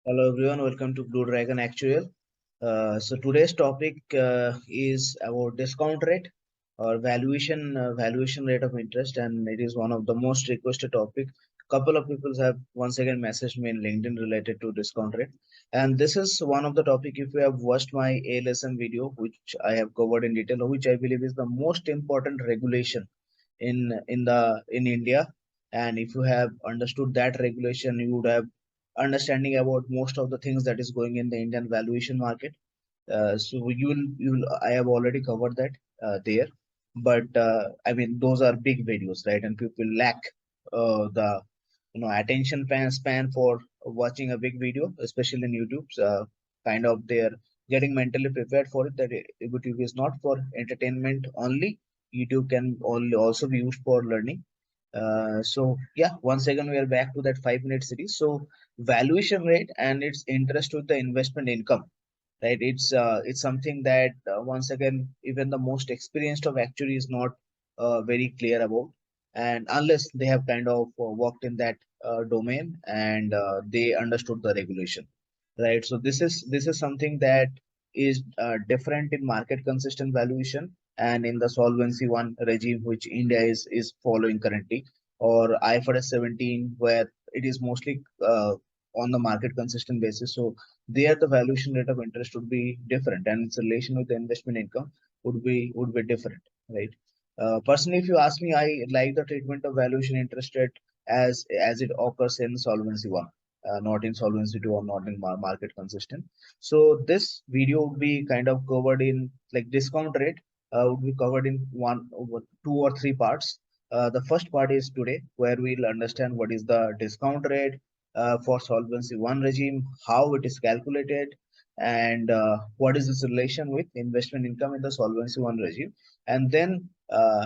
Hello everyone, welcome to Blue Dragon Actual. So today's topic is about discount rate or valuation rate of interest, and it is one of the most requested topic. Couple of people have once again messaged me in LinkedIn related to discount rate, and this is one of the topic. If you have watched my ALSM video, which I have covered in detail, which I believe is the most important regulation in India, and if you have understood that regulation, you would have understanding about most of the things that is going in the Indian valuation market. So you'll I have already covered that there, but I mean those are big videos, right? And people lack the attention span for watching a big video, especially in YouTube. Kind of they're getting mentally prepared for it that YouTube is not for entertainment only. YouTube can also be used for learning. So yeah, once again we are back to that 5 minute series. So valuation rate and its interest with the investment income, right? It's something that once again even the most experienced of actuary is not very clear about, and unless they have kind of worked in that domain and they understood the regulation, right? So this is something that is different in market consistent valuation and in the solvency one regime which India is following currently, or IFRS 17 where it is mostly on the market consistent basis. So there the valuation rate of interest would be different and its relation with the investment income would be different, right? Personally, if you ask me, I like the treatment of valuation interest rate as it occurs in solvency one, not in solvency two or not in market consistent. So this video would be kind of covered in like discount rate would be covered in two or three parts. The first part is today where we'll understand what is the discount rate for Solvency 1 regime, how it is calculated, and what is its relation with investment income in the Solvency 1 regime. And then,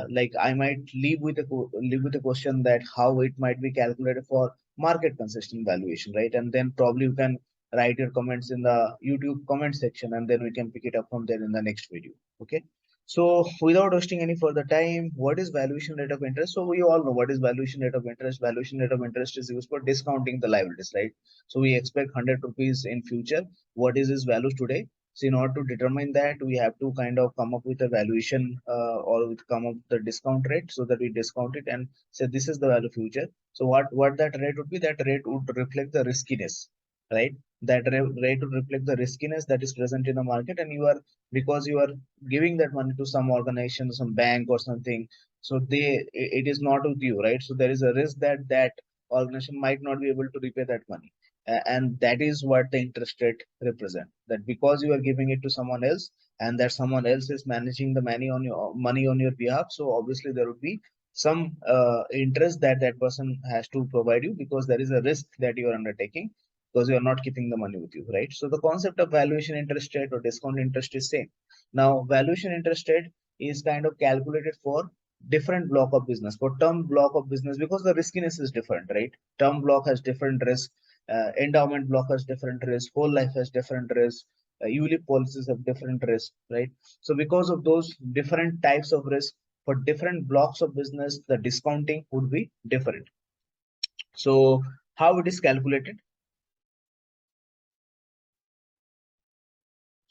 like I might leave with a question that how it might be calculated for market consistent valuation, right? And then probably you can write your comments in the YouTube comment section, and then we can pick it up from there in the next video. Okay. So without wasting any further time, what is valuation rate of interest? So we all know what is valuation rate of interest. Valuation rate of interest is used for discounting the liabilities, right? So we expect 100 rupees in future. What is its value today? So in order to determine that, we have to kind of come up with a valuation or come up with the discount rate so that we discount it and say this is the value future. So what that rate would be? That rate would reflect the riskiness, right? Rate would reflect the riskiness that is present in the market, and because you are giving that money to some organization, some bank or something, so it is not with you, right? So there is a risk that that organization might not be able to repay that money. And that is what the interest rate represent, that because you are giving it to someone else and that someone else is managing the money on your behalf, so obviously there would be some interest that that person has to provide you because there is a risk that you are undertaking because you are not keeping the money with you, right? So the concept of valuation interest rate or discount interest is same. Now, valuation interest rate is kind of calculated for different block of business, for term block of business, because the riskiness is different, right? Term block has different risk, endowment block has different risk, whole life has different risk, ULIP policies have different risk, right? So because of those different types of risk for different blocks of business, the discounting would be different. So how it is calculated?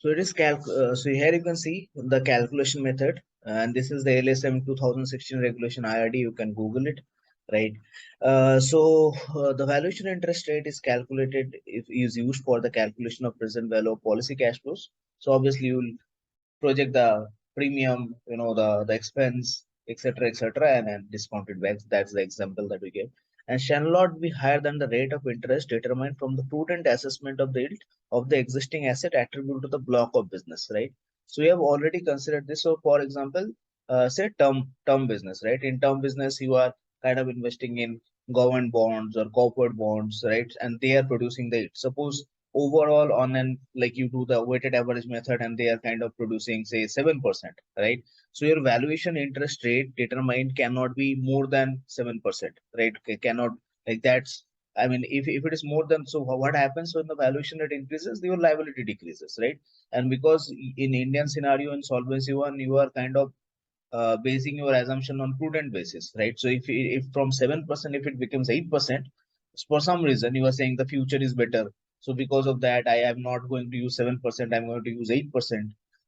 So it is so here you can see the calculation method, and this is the LSM 2016 regulation IRD. You can Google it, right? The valuation interest rate is calculated if is used for the calculation of present value of policy cash flows. So obviously you will project the premium, the expense, etc., and then discount it back. That's the example that we gave. And shall not be higher than the rate of interest determined from the prudent assessment of the yield of the existing asset attributable to the block of business, right? So we have already considered this. So for example, say term business, right? In term business, you are kind of investing in government bonds or corporate bonds, right? And they are producing the yield. Suppose overall on an like you do the weighted average method and they are kind of producing say 7%, right? So your valuation interest rate determined cannot be more than 7%, right? Cannot, like that's, I mean, if it is more than, so what happens when the valuation rate increases, your liability decreases, right? And because in Indian scenario in solvency one, you are kind of basing your assumption on prudent basis, right? So if from 7%, if it becomes 8%, for some reason you are saying the future is better, So because of that, I am not going to use 7%, I'm going to use 8%,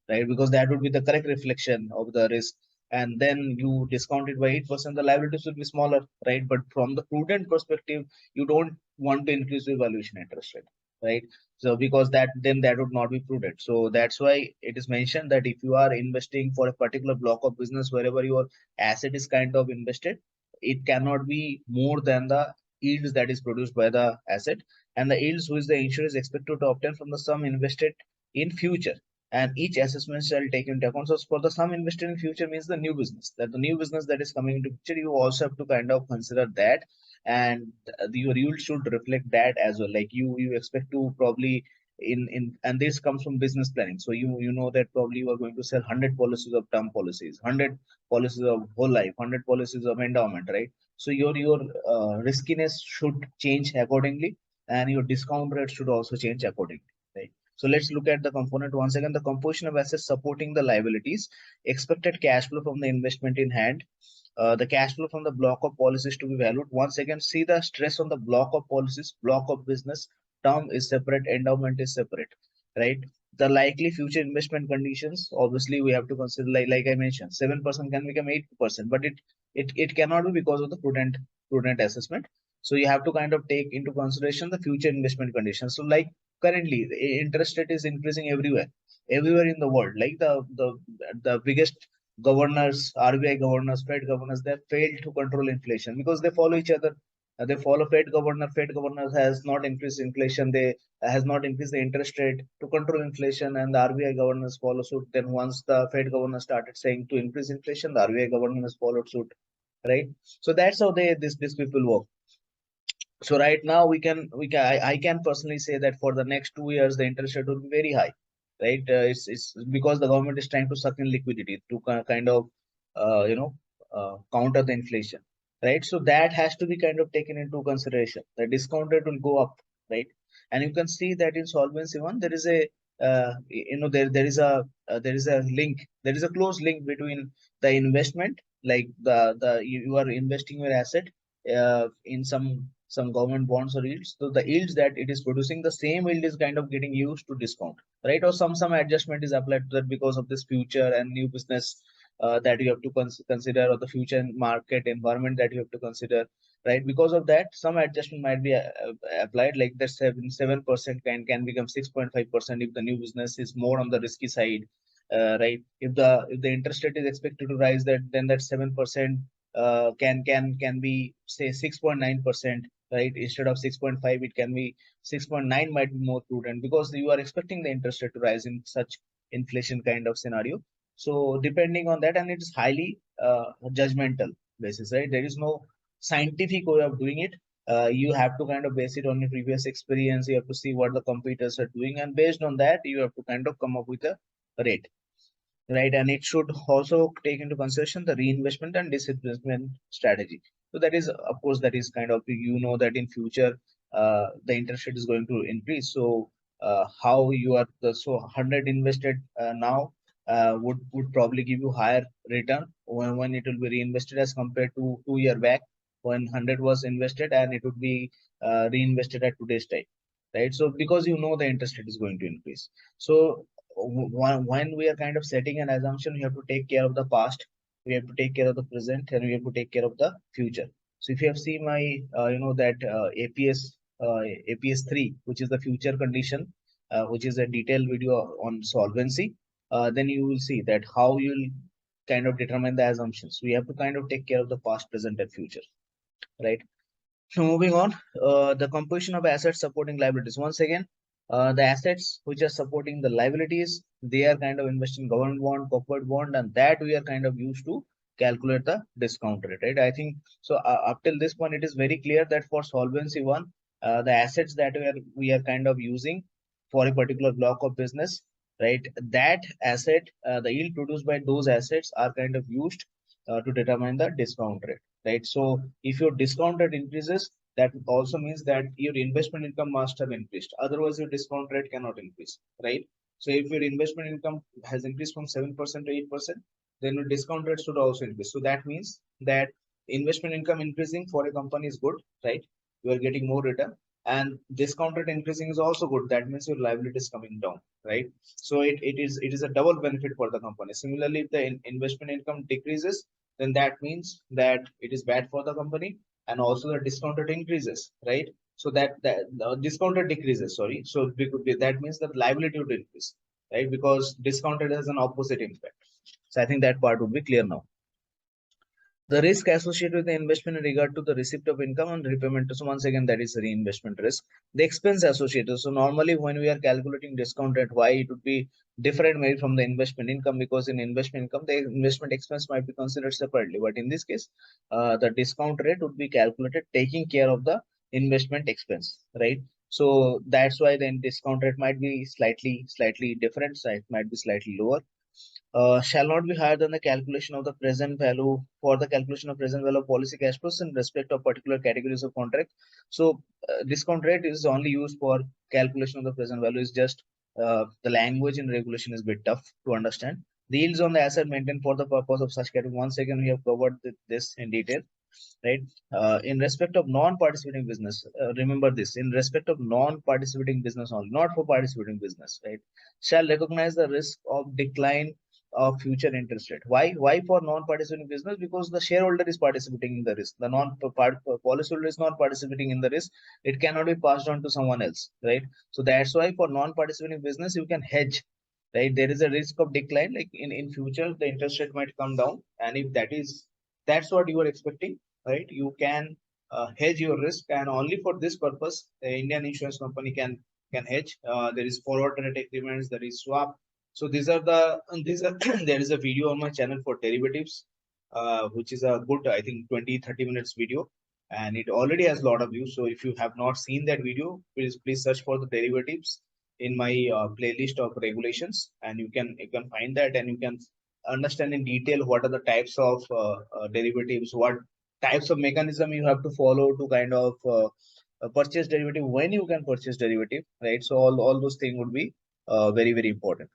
right? Because that would be the correct reflection of the risk. And then you discount it by 8%, the liabilities will be smaller, right? But from the prudent perspective, you don't want to increase your valuation interest rate, right? So because that, then that would not be prudent. So that's why it is mentioned that if you are investing for a particular block of business, wherever your asset is kind of invested, it cannot be more than the yields that is produced by the asset, and the yields which the insurer is expected to obtain from the sum invested in future. And each assessment shall take into account. So for the sum invested in future means the new business, that the new business that is coming into picture, you also have to kind of consider that, and your yield should reflect that as well. Like you expect to probably in and this comes from business planning. So you know that probably you are going to sell 100 policies of term policies, 100 policies of whole life, 100 policies of endowment, right? So your riskiness should change accordingly, and your discount rate should also change accordingly, right? So let's look at the component once again. The composition of assets supporting the liabilities, expected cash flow from the investment in hand, the cash flow from the block of policies to be valued. Once again, see the stress on the block of policies, block of business, term is separate, endowment is separate, right? The likely future investment conditions, obviously we have to consider, like I mentioned, 7% can become 8%, but it cannot be because of the prudent assessment. So you have to kind of take into consideration the future investment conditions. So like currently, the interest rate is increasing everywhere in the world. Like the biggest governors, RBI governors, Fed governors, they failed to control inflation because they follow each other. They follow Fed governor. Fed governor has not increased inflation. They has not increased the interest rate to control inflation, and the RBI governors follow suit. Then once the Fed governor started saying to increase inflation, the RBI governors followed suit, right? So that's how these people work. So right now I can personally say that for the next 2 years the interest rate will be very high, right? It's because the government is trying to suck in liquidity to kind of counter the inflation, right? So that has to be kind of taken into consideration. The discount rate will go up, right? And you can see that in Solvency One there is a there is a link, there is a close link between the investment, like you are investing your asset in some government bonds or yields. So the yields that it is producing, the same yield is kind of getting used to discount, right? Or some adjustment is applied to that because of this future and new business that you have to consider, or the future market environment that you have to consider, right? Because of that, some adjustment might be applied, like that 7% can become 6.5% if the new business is more on the risky side, right? If the interest rate is expected to rise, that then that 7% can be say 6.9%, right? Instead of 6.5, it can be 6.9, might be more prudent because you are expecting the interest rate to rise in such inflation kind of scenario. So depending on that, and it is highly judgmental basis, right? There is no scientific way of doing it. You have to kind of base it on your previous experience. You have to see what the competitors are doing, and based on that, you have to kind of come up with a rate, right? And it should also take into consideration the reinvestment and disinvestment strategy. So that is, of course, that is kind of, that in future the interest rate is going to increase. So how you are so 100 invested now would probably give you higher return when it will be reinvested as compared to 2 year back when 100 was invested, and it would be reinvested at today's time, right? So because the interest rate is going to increase. So when we are kind of setting an assumption, we have to take care of the past, we have to take care of the present, and we have to take care of the future. So if you have seen my that APS 3, which is the future condition, which is a detailed video on solvency, then you will see that how you'll kind of determine the assumptions. We have to kind of take care of the past, present, and future, right? So moving on, the composition of assets supporting liabilities. Once again, the assets which are supporting the liabilities, they are kind of invested in government bond, corporate bond, and that we are kind of used to calculate the discount rate, right? I think so. Up till this point, it is very clear that for Solvency One, the assets that we are kind of using for a particular block of business, right? That asset, the yield produced by those assets are kind of used to determine the discount rate, right? So if your discount rate increases, that also means that your investment income must have increased. Otherwise, your discount rate cannot increase, right? So if your investment income has increased from 7% to 8%, then your discount rate should also increase. So that means that investment income increasing for a company is good, right? You are getting more return. and discount rate increasing is also good. That means your liability is coming down, right? So it is a double benefit for the company. Similarly, if the investment income decreases, then that means that it is bad for the company, and also the discount rate increases, right? So that the discount rate decreases, sorry. So that means that liability would increase, right? Because discount rate has an opposite impact. So I think that part would be clear now. The risk associated with the investment in regard to the receipt of income and repayment. So once again, that is reinvestment risk. The expense associated. So normally when we are calculating discount rate, why it would be different maybe from the investment income, because in investment income, the investment expense might be considered separately. But in this case, the discount rate would be calculated taking care of the investment expense, right? So that's why then discount rate might be slightly different. So it might be slightly lower, shall not be higher than the calculation of the present value for the calculation of present value of policy cash flows in respect of particular categories of contract. So discount rate is only used for calculation of the present value. Is just the language in regulation is a bit tough to understand. The yields on the asset maintained for the purpose of such category. Once again, we have covered this in detail, right? In respect of non-participating business, remember this, in respect of non-participating business only, not for participating business, right? Shall recognize the risk of decline of future interest rate. Why for non-participating business? Because the shareholder is participating in the risk. The policyholder is not participating in the risk. It cannot be passed on to someone else, right? So that's why for non-participating business, you can hedge, right? There is a risk of decline, like in future, the interest rate might come down. And if that's what you are expecting, right? You can hedge your risk, and only for this purpose, the Indian insurance company can hedge. There is forward rate agreements, there is swap. So these are there is a video on my channel for derivatives, which is a good, I think 20-30 minutes video, and it already has a lot of views. So if you have not seen that video, please search for the derivatives in my playlist of regulations, and you can find that, and you can understand in detail what are the types of derivatives, what types of mechanism you have to follow to kind of purchase derivative, when you can purchase derivative, right? So all those things would be very important.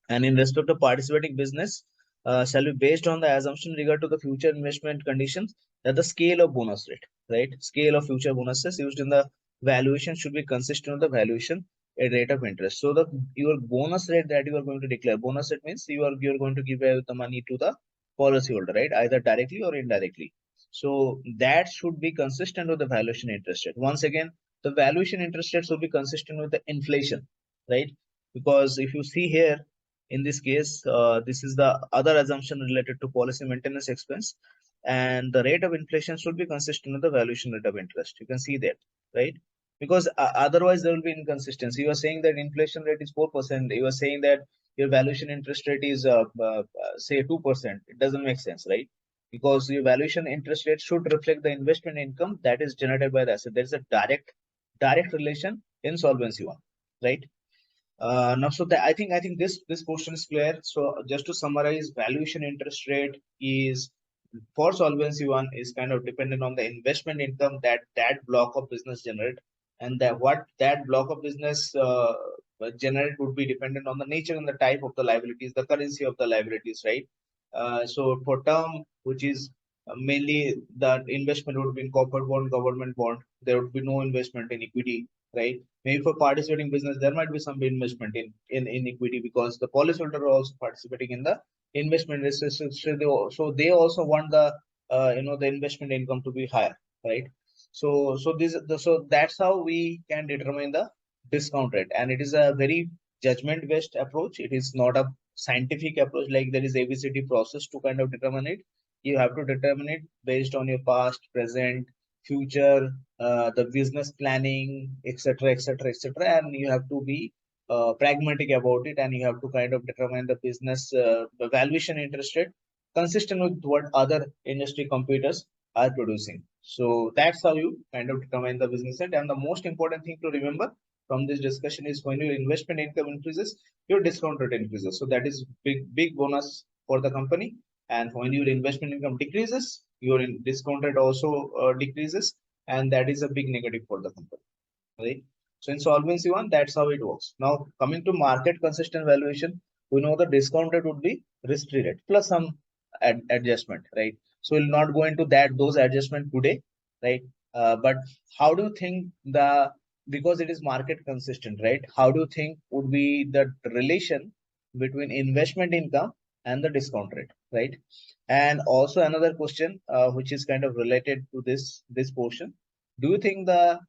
And in respect of participating business, shall be based on the assumption regard to the future investment conditions, that the scale of bonus rate, right? Scale of future bonuses used in the valuation should be consistent with the valuation a rate of interest. So the your bonus rate that you are going to declare, bonus rate means you're going to give the money to the policyholder, right? Either directly or indirectly. So that should be consistent with the valuation interest rate. Once again, the valuation interest rate should be consistent with the inflation, right? Because if you see here, in this case, this is the other assumption related to policy maintenance expense, and the rate of inflation should be consistent with the valuation rate of interest. You can see that, right? Because otherwise there will be inconsistency. You are saying that inflation rate is 4%. You are saying that your valuation interest rate is say 2%. It doesn't make sense, right? Because your valuation interest rate should reflect the investment income that is generated by the asset. There is a direct relation in Solvency one, right? Now, so I think this question is clear. So just to summarize, valuation interest rate is for Solvency one is kind of dependent on the investment income that block of business generate, and that what that block of business generate would be dependent on the nature and the type of the liabilities, the currency of the liabilities, right? So for term, which is mainly the investment would be in corporate bond, government bond, there would be no investment in equity, right? Maybe for participating business, there might be some investment in equity, because the policyholder are also participating in the investment risk. So they also want the investment income to be higher, right? So that's how we can determine the discount rate, and it is a very judgment based approach. It is not a scientific approach like there is ABCD process to kind of determine it. You have to determine it based on your past, present, future, the business planning, etc., etc., etc., and you have to be pragmatic about it, and you have to kind of determine the valuation interest rate consistent with what other industry competitors are producing. So that's how you kind of determine the business rate. And the most important thing to remember from this discussion is when your investment income increases, your discount rate increases. So that is big bonus for the company. And when your investment income decreases, your discount rate also decreases, and that is a big negative for the company, right? So in Solvency one, that's how it works. Now coming to market consistent valuation, we know the discount rate would be risk-free rate plus some adjustment, right? So we'll not go into those adjustment today, right? But how do you think because it is market consistent, right? How do you think would be the relation between investment income and the discount rate, right? And also another question, which is kind of related to this portion. Do you think the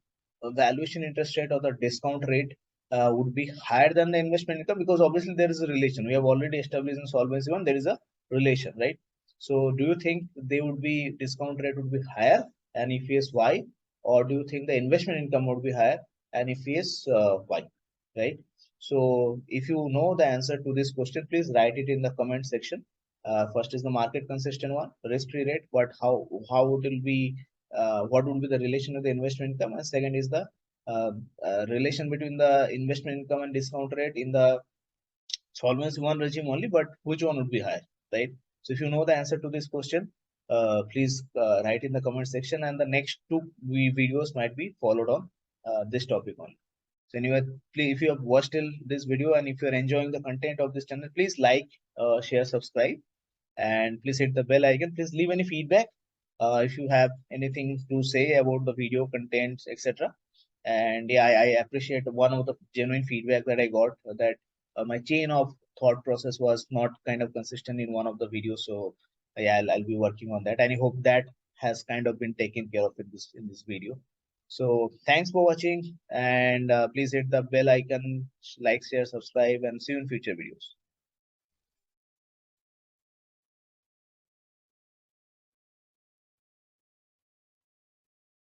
valuation interest rate or the discount rate would be higher than the investment income? Because obviously there is a relation. We have already established in Solvency One there is a relation, right? So do you think they would be discount rate would be higher, and if yes, why? Or do you think the investment income would be higher, and if yes, why? Right? So if you know the answer to this question, please write it in the comment section. First is the market consistent one, risk-free rate, but how it will be, what would be the relation of the investment income, and second is the uh, relation between the investment income and discount rate in the Solvency one regime only, but which one would be higher, right? So if you know the answer to this question, please write in the comment section, and the next two videos might be followed on this topic only. So anyway, please, if you have watched till this video and if you are enjoying the content of this channel, please like, share, subscribe, and please hit the bell icon. Please leave any feedback if you have anything to say about the video contents, etc. And yeah, I appreciate one of the genuine feedback that I got, that my chain of thought process was not kind of consistent in one of the videos. So yeah, I'll be working on that, and I hope that has kind of been taken care of in this video. So thanks for watching, and please hit the bell icon, like, share, subscribe, and see you in future videos.